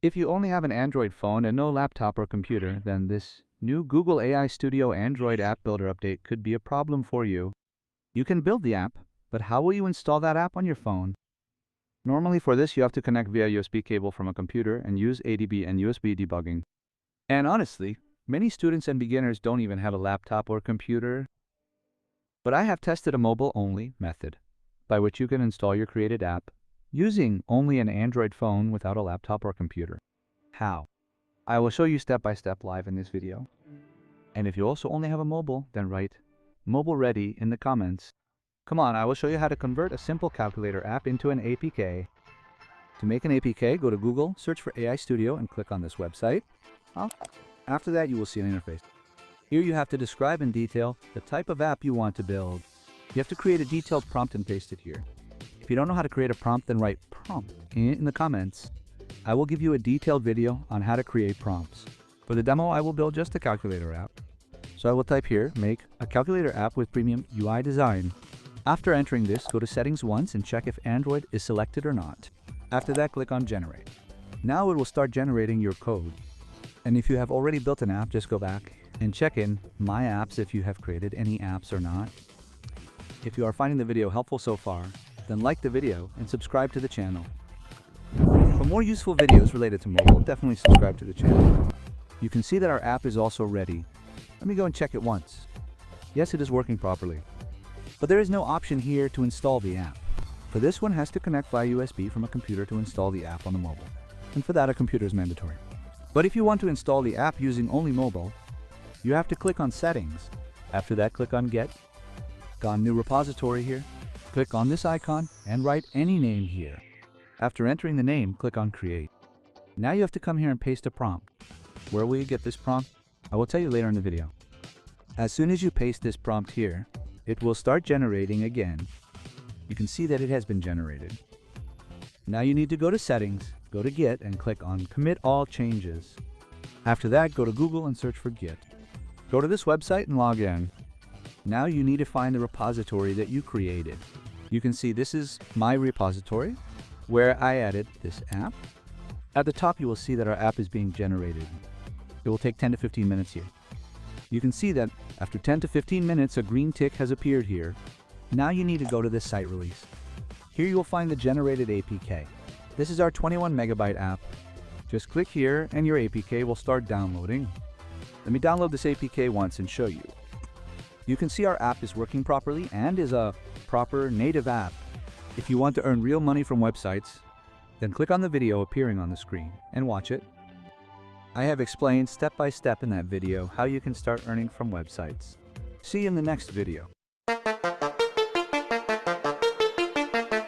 If you only have an Android phone and no laptop or computer, then this new Google AI Studio Android App Builder update could be a problem for you. You can build the app, but how will you install that app on your phone? Normally for this, you have to connect via USB cable from a computer and use ADB and USB debugging. And honestly, many students and beginners don't even have a laptop or computer. But I have tested a mobile-only method, by which you can install your created app using only an Android phone without a laptop or computer. How? I will show you step by step live in this video. And if you also only have a mobile, then write mobile ready in the comments. Come on, I will show you how to convert a simple calculator app into an APK. To make an APK, go to Google, search for AI Studio, and click on this website. After that, you will see an interface. Here you have to describe in detail the type of app you want to build. You have to create a detailed prompt and paste it here. If you don't know how to create a prompt, then write prompt in the comments. I will give you a detailed video on how to create prompts. For the demo, I will build just a calculator app. So I will type here, make a calculator app with premium UI design. After entering this, go to settings once and check if Android is selected or not. After that, click on generate. Now it will start generating your code. And if you have already built an app, just go back and check in My Apps if you have created any apps or not. If you are finding the video helpful so far, then like the video and subscribe to the channel. For more useful videos related to mobile, definitely subscribe to the channel. You can see that our app is also ready. Let me go and check it once. Yes, it is working properly. But there is no option here to install the app. For this, one has to connect via USB from a computer to install the app on the mobile. And for that, a computer is mandatory. But if you want to install the app using only mobile, you have to click on Settings. After that, click on Get. Go on New Repository here. Click on this icon and write any name here. After entering the name, click on Create. Now you have to come here and paste a prompt. Where will you get this prompt? I will tell you later in the video. As soon as you paste this prompt here, it will start generating again. You can see that it has been generated. Now you need to go to Settings, go to Git, and click on Commit All Changes. After that, go to Google and search for Git. Go to this website and log in. Now you need to find the repository that you created. You can see this is my repository, where I added this app. At the top, you will see that our app is being generated. It will take 10 to 15 minutes here. You can see that after 10 to 15 minutes, a green tick has appeared here. Now you need to go to this site release. Here you will find the generated APK. This is our 21 megabyte app. Just click here and your APK will start downloading. Let me download this APK once and show you. You can see our app is working properly and is a proper native app. If you want to earn real money from websites, then click on the video appearing on the screen and watch it. I have explained step by step in that video how you can start earning from websites. See you in the next video.